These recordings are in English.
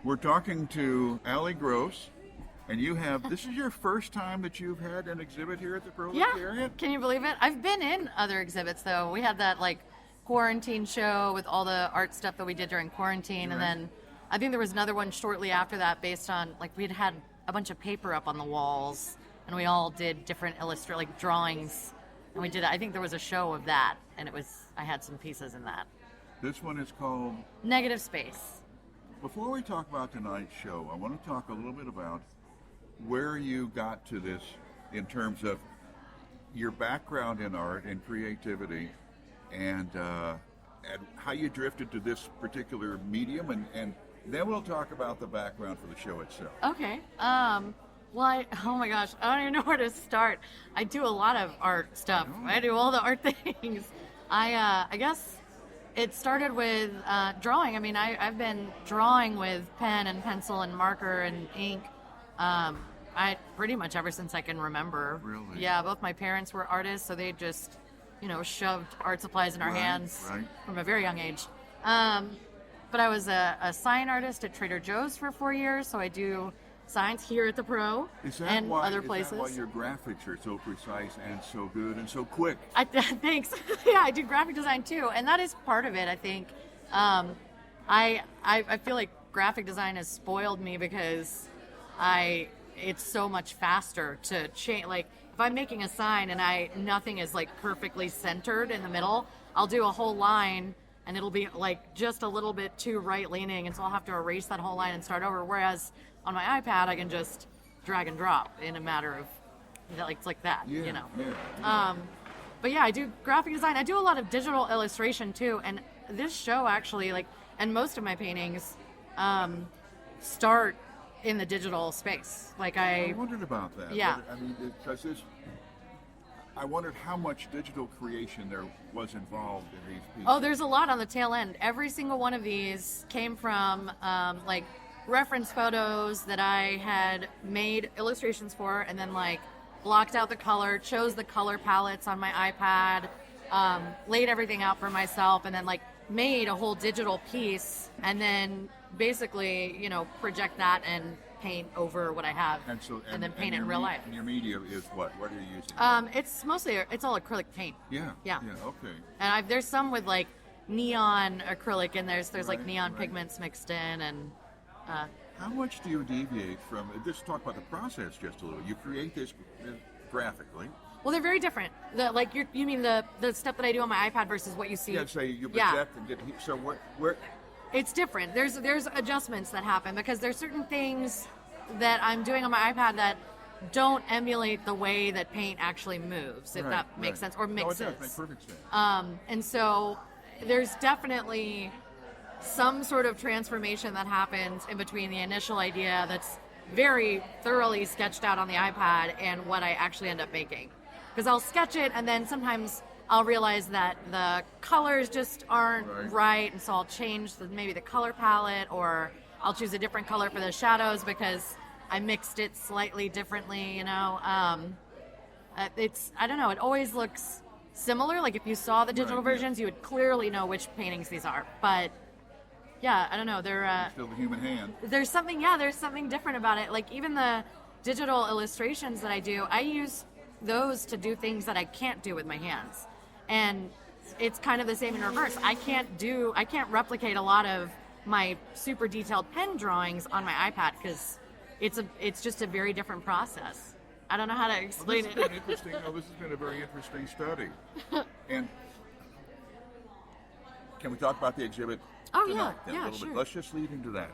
We're talking to Alee Groce, and this is your first time that you've had an exhibit here at the Proletariat? Yeah, can you believe it? I've been in other exhibits though. We had that quarantine show with all the art stuff that we did during quarantine, and then I think there was another one shortly after that based on we had a bunch of paper up on the walls, and we all did different drawings, and we did. I think there was a show of that, and I had some pieces in that. This one is called Negative Space. Before we talk about tonight's show, I want to talk a little bit about where you got to this in terms of your background in art and creativity, and how you drifted to this particular medium, and then we'll talk about the background for the show itself. Okay. Oh my gosh, I don't even know where to start. I do a lot of art stuff. I do all the art things. I guess it started with drawing. I mean, I've been drawing with pen and pencil and marker and ink. Pretty much ever since I can remember. Really? Yeah, both my parents were artists, so they just, shoved art supplies in our hands from a very young age. But I was a sign artist at Trader Joe's for 4 years, so I do signs here at the Pro and other places. Is that why your graphics are so precise and so good and so quick? Thanks. Yeah, I do graphic design too, and that is part of it, I think. I feel like graphic design has spoiled me because it's so much faster to change. If I'm making a sign and nothing is perfectly centered in the middle, I'll do a whole line and it'll be just a little bit too right leaning, and so I'll have to erase that whole line and start over. Whereas on my iPad, I can just drag and drop in a matter of it's like that, Yeah. But yeah, I do graphic design. I do a lot of digital illustration too, and this show actually and most of my paintings start in the digital space. I wondered about that. Yeah. I mean, because I wondered how much digital creation there was involved in these pieces. Oh, there's a lot on the tail end. Every single one of these came from reference photos that I had made illustrations for, and then blocked out the color, chose the color palettes on my iPad, laid everything out for myself, and then made a whole digital piece, and then basically project that and paint over what I have, and then paint it in real life. And your media is what? What are you using? It's all acrylic paint. Yeah. Okay. And there's some with neon acrylic, and there's neon pigments mixed in, and how much do you deviate from? Just talk about the process just a little. You create this graphically. Well, they're very different. You mean the stuff that I do on my iPad versus what you see? Yeah, say you project and get. So where? It's different. There's adjustments that happen because there's certain things that I'm doing on my iPad that don't emulate the way that paint actually moves, if that makes sense, or mixes. No, it does make perfect sense. And so there's definitely some sort of transformation that happens in between the initial idea that's very thoroughly sketched out on the iPad and what I actually end up making. Because I'll sketch it, and then sometimes I'll realize that the colors just aren't right, and so I'll change maybe the color palette, or I'll choose a different color for the shadows because I mixed it slightly differently, I don't know, it always looks similar. If you saw the digital versions, you would clearly know which paintings these are. But yeah, I don't know, they're still the human hand. There's something different about it. Even the digital illustrations that I do, I use those to do things that I can't do with my hands. And it's kind of the same in reverse. I can't replicate a lot of my super detailed pen drawings on my iPad because it's just a very different process. I don't know how to explain it. This has been a very interesting study. And can we talk about the exhibit tonight a little sure. bit? Let's just lead into that.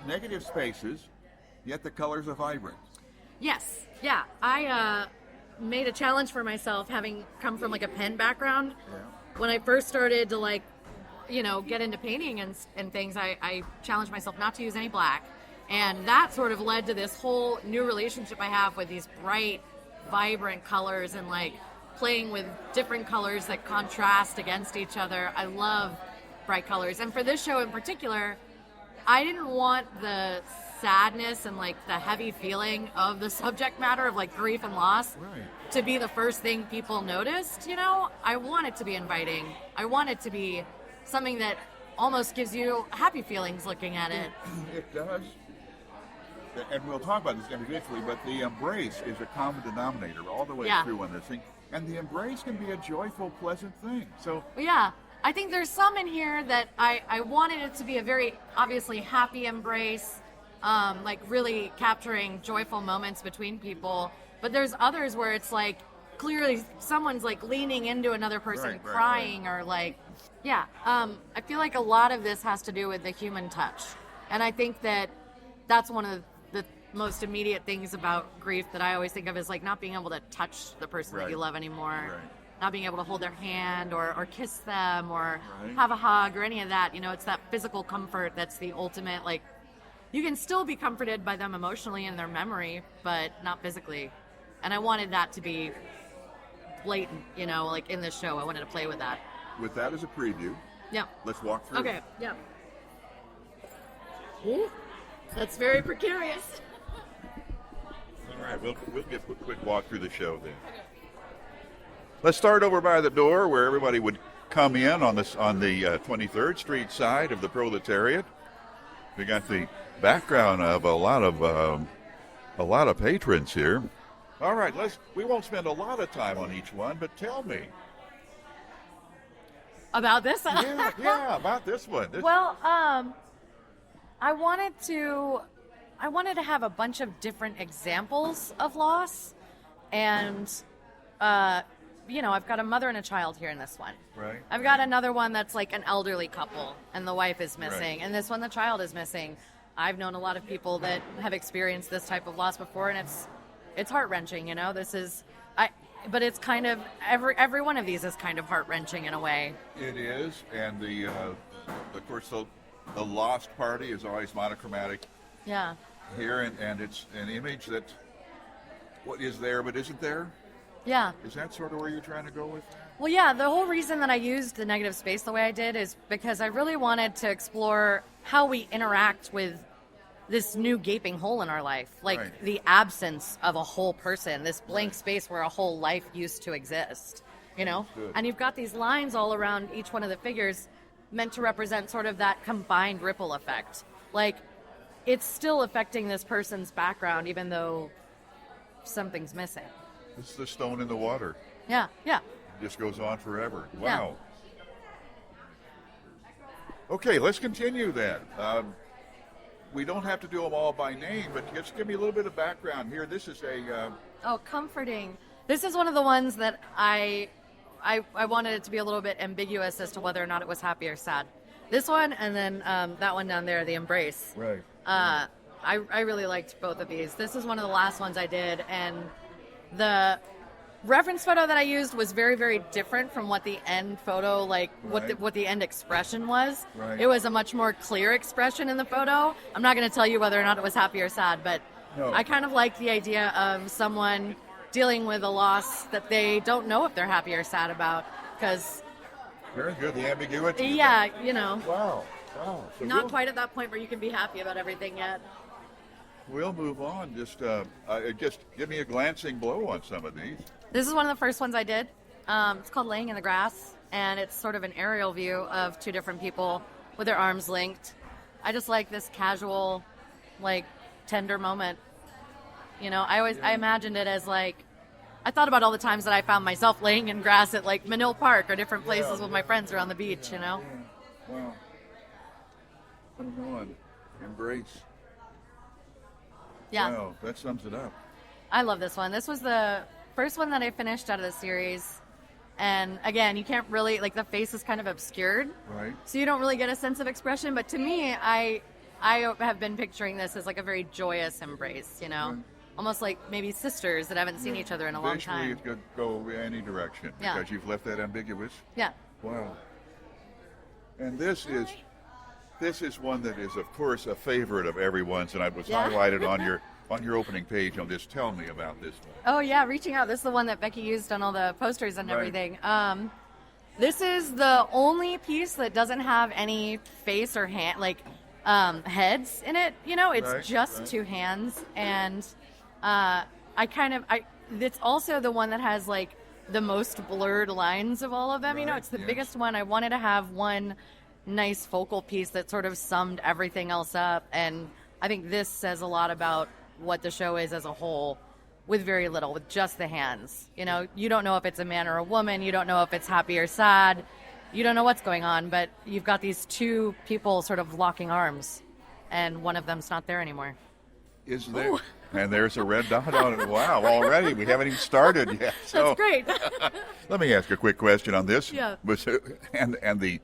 Negative spaces, yet the colors are vibrant. Yes. Yeah. I made a challenge for myself, having come from a pen background. Yeah. When I first started to get into painting and things, I challenged myself not to use any black, and that sort of led to this whole new relationship I have with these bright, vibrant colors, and playing with different colors that contrast against each other. I love bright colors, and for this show in particular, I didn't want the sadness and the heavy feeling of the subject matter of grief and loss to be the first thing people noticed. I want it to be inviting. I want it to be something that almost gives you happy feelings looking at it. It does. And we'll talk about this individually, but the embrace is a common denominator all the way Yeah. through on this thing. And the embrace can be a joyful, pleasant thing. So, Yeah, I think there's some in here that I wanted it to be a very obviously happy embrace, like really capturing joyful moments between people. But there's others where it's like clearly someone's like leaning into another person, Right, right, crying, or like, yeah. I feel like a lot of this has to do with the human touch, and I think that that's one of the most immediate things about grief that I always think of is like not being able to touch the person that you Right. love anymore. Right. Not being able to hold their hand or kiss them or Right. have a hug or any of that. You know, it's that physical comfort that's the ultimate, like, you can still be comforted by them emotionally in their memory, but not physically. And I wanted that to be blatant, you know, like in this show. I wanted to play with that. with that as a preview, Yeah. let's walk through. Okay, yeah. Ooh, that's very precarious. All right, we'll get a quick walk through the show then. Let's start over by the door where everybody would come in on the 23rd Street side of the Proletariat. We got the background of a lot of patrons here. All right, we won't spend a lot of time on each one, but tell me. About this? Yeah, about this one. Well, I wanted to have a bunch of different examples of loss, and you know, I've got a mother and a child here in this one. Right. I've got another one that's like an elderly couple, and the wife is missing, Right. and this one the child is missing. I've known a lot of people that have experienced this type of loss before, and it's heart-wrenching. You know, but it's kind of every one of these is kind of heart-wrenching in a way. It is, and of course the lost party is always monochromatic Yeah. here, and it's an image that what is there but isn't there. Yeah. Is that sort of where you're trying to go with? Well, yeah, the whole reason that I used the negative space the way I did is because I really wanted to explore how we interact with this new gaping hole in our life, like Right. the absence of a whole person, this blank space where a whole life used to exist, you know? Good. And you've got these lines all around each one of the figures meant to represent sort of that combined ripple effect. Like, it's still affecting this person's background even though something's missing. This is the stone in the water. Yeah, yeah. It just goes on forever. Yeah. Wow. Okay, let's continue then. We don't have to do them all by name, but just give me a little bit of background here. This is Oh, comforting. This is one of the ones that I wanted it to be a little bit ambiguous as to whether or not it was happy or sad. This one, and then that one down there, the embrace. right. I really liked both of these. This is one of the last ones I did, and the reference photo that I used was very, very different from what the end photo, like Right. what the end expression was. Right. It was a much more clear expression in the photo. I'm not going to tell you whether or not it was happy or sad, but No. I kind of like the idea of someone dealing with a loss that they don't know if they're happy or sad about, because Very good. The ambiguity. yeah, you know, Wow. Wow. So not quite at that point where you can be happy about everything yet. We'll move on. Just give me a glancing blow on some of these. This is one of the first ones I did. It's called Laying in the Grass, and it's sort of an aerial view of two different people with their arms linked. I just like this casual, like, tender moment. You know, I imagined it as like, I thought about all the times that I found myself laying in grass at like Manil Park or different places with my friends around the beach, you know? Wow. Put it on. Embrace. Yeah. Wow, that sums it up. I love this one. This was the first one that I finished out of the series. And again, you can't really, like, the face is kind of obscured. Right. So you don't really get a sense of expression. But to me, I have been picturing this as like a very joyous embrace, you know? Right. Almost like maybe sisters that haven't seen each other in a long Visually, time. it could go any direction Yeah. because you've left that ambiguous. Yeah. Wow. And this is one that is, of course, a favorite of everyone's, and it was Yeah. highlighted on your opening page. On this, tell me about this one. Oh yeah, reaching out. This is the one that Becky used on all the posters and Right. everything. This is the only piece that doesn't have any face or hand, like heads in it. You know, it's Right, just right. two hands, and it's also the one that has like the most blurred lines of all of them. You know, Right, it's the yes. biggest one. I wanted to have one nice focal piece that sort of summed everything else up. And I think this says a lot about what the show is as a whole, with very little, with just the hands. You know, you don't know if it's a man or a woman. You don't know if it's happy or sad. You don't know what's going on, but you've got these two people sort of locking arms, and one of them's not there anymore. Is there? Ooh. And there's a red dot on it. Wow, already. We haven't even started yet. So, that's great. Let me ask a quick question on this. Yeah. And the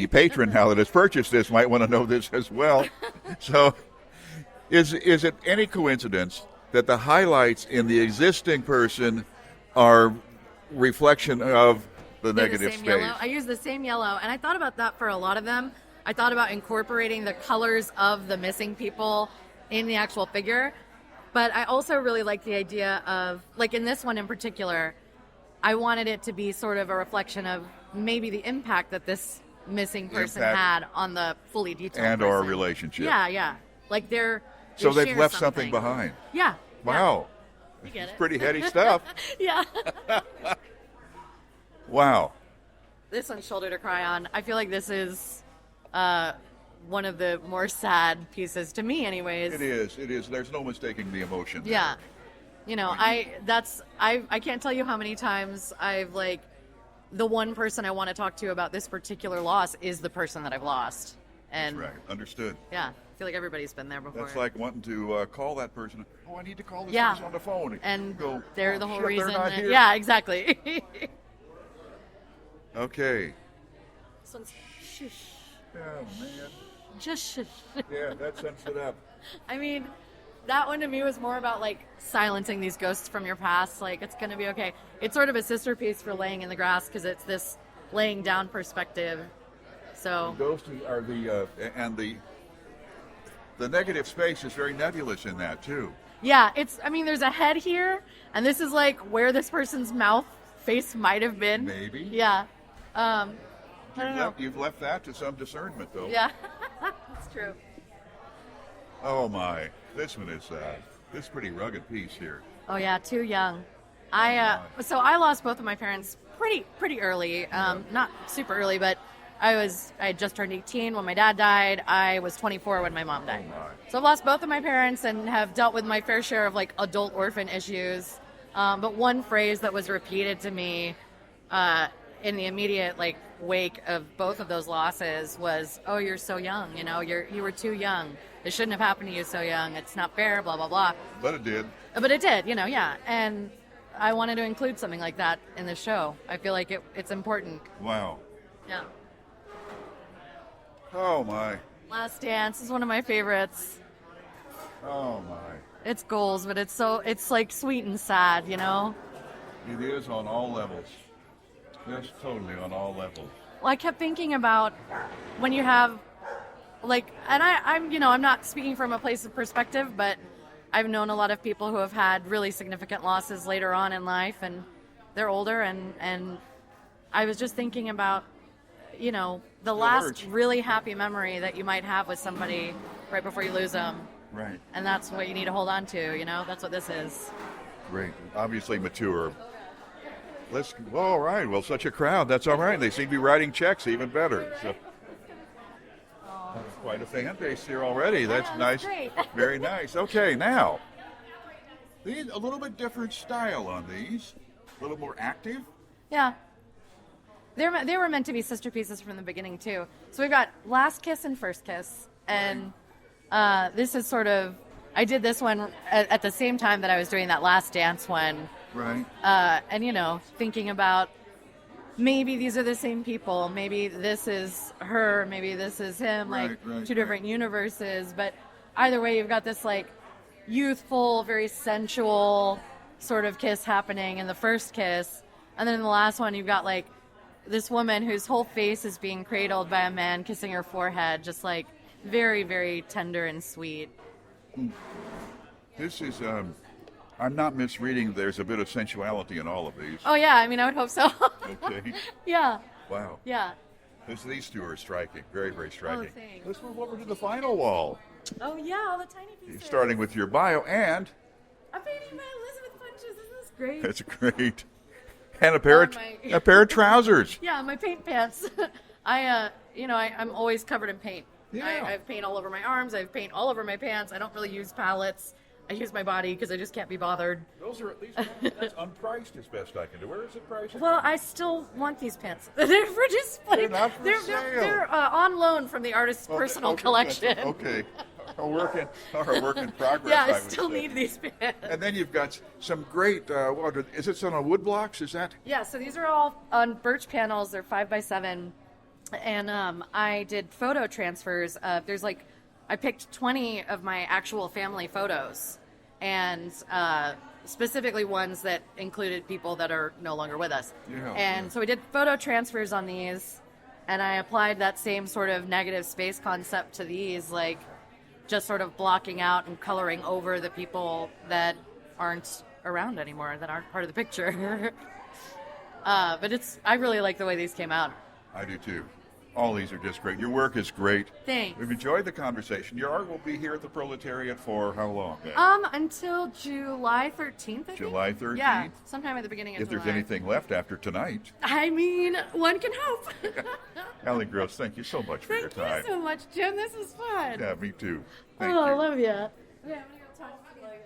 patron now that has purchased this might want to know this as well. So is it any coincidence that the highlights in the existing person are reflection of the negative same space? Yellow. I use the same yellow, and I thought about that for a lot of them. I thought about incorporating the colors of the missing people in the actual figure, but I also really like the idea of, like in this one in particular, I wanted it to be sort of a reflection of maybe the impact that this missing person had on the fully detailed and person. or relationship. Yeah. Like so they've left something behind. Yeah. Wow. You get it. It's pretty heady stuff. Yeah. Wow. This one's shoulder to cry on. I feel like this is one of the more sad pieces to me, anyways. It is. There's no mistaking the emotion. Yeah. You know, I can't tell you how many times I've like, the one person I want to talk to about this particular loss is the person that I've lost. And that's right. Understood. Yeah. I feel like everybody's been there before. That's like wanting to call that person. Oh, I need to call this yeah. person on the phone. And go, they're the whole reason. They're not here. Yeah, exactly. Okay. This one's shush. Oh, man. Just shush. Yeah, that sums it up. I mean, that one to me was more about like silencing these ghosts from your past. Like, it's going to be okay. It's sort of a sister piece for laying in the grass because it's this laying down perspective. So the ghosts are the negative space is very nebulous in that too. Yeah, there's a head here, and this is like where this person's face might have been. Maybe. Yeah. I don't know. You've left that to some discernment, though. Yeah, that's true. Oh my, this one is this pretty rugged piece here. Oh yeah, too young. So I lost both of my parents pretty early. Not super early, but I had just turned 18 when my dad died. I was 24 when my mom died. So I've lost both of my parents and have dealt with my fair share of like adult orphan issues. But one phrase that was repeated to me in the immediate like wake of both of those losses was, "Oh, you're so young. You know, you were too young. It shouldn't have happened to you so young. It's not fair. Blah blah blah." But it did. But it did. You know, yeah. And I wanted to include something like that in the show. I feel like it's important. Wow. Yeah. Oh my. Last Dance is one of my favorites. Oh my. It's goals, but it's like sweet and sad, you know? It is on all levels. Yes, totally on all levels. Well, I kept thinking about when you have like, and I'm not speaking from a place of perspective, but I've known a lot of people who have had really significant losses later on in life, and they're older, and I was just thinking about, you know, the last really happy memory that you might have with somebody right before you lose them. Right. And that's what you need to hold on to, you know? That's what this is. Great. Obviously mature. All right. Well, such a crowd. That's all right. They seem to be writing checks even better. So. That's quite a fan base here already. That's nice. Great. Very nice. Okay, now, these a little bit different style on these. A little more active. Yeah. They were meant to be sister pieces from the beginning, too. So we've got Last Kiss and First Kiss. And this is sort of, I did this one at the same time that I was doing that Last Dance one. Right. And, you know, thinking about maybe these are the same people. Maybe this is her. Maybe this is him. Right, two different universes. But either way, you've got this, like, youthful, very sensual sort of kiss happening in the first kiss. And then in the last one, you've got, like, this woman whose whole face is being cradled by a man kissing her forehead, just, like, very, very tender and sweet. This is, I'm not misreading, there's a bit of sensuality in all of these. Oh, yeah, I mean, I would hope so. Okay. Yeah. Wow. Yeah. These two are striking, very, very striking. Oh, thanks. Let's move over to the final wall. Oh, yeah, all the tiny pieces. Starting with your bio, and... I'm painting my Elizabeth punches. Isn't this great? That's great. And a pair of trousers. Yeah, my paint pants. I'm always covered in paint. Yeah. I have paint all over my arms. I have paint all over my pants. I don't really use palettes. I use my body because I just can't be bothered. Those are at least that's unpriced as best I can do. Where is it priced? Well, I still want these pants. They're for display. They're not for sale. They're on loan from the artist's personal collection. Okay. A work in progress. Yeah, I would still say. need these pants. And then you've got some great. Is it on wood blocks? Is that? Yeah, so these are all on birch panels. They're 5x7, and I did photo transfers. I picked 20 of my actual family photos, and specifically ones that included people that are no longer with us. So we did photo transfers on these, and I applied that same sort of negative space concept to these, like just sort of blocking out and coloring over the people that aren't around anymore, that aren't part of the picture. But I really like the way these came out. I do too. All these are just great. Your work is great. Thanks. We've enjoyed the conversation. Your art will be here at the Proletariat for how long? Until July 13th, I think. July 13th? Yeah, sometime at the beginning of If July. there's anything left after tonight. I mean, one can hope. Alee Groce, thank you so much for your time. Thank you so much, Jim. This is fun. Yeah, me too. Thank I you. love you. Yeah, I'm going to go talk to you later.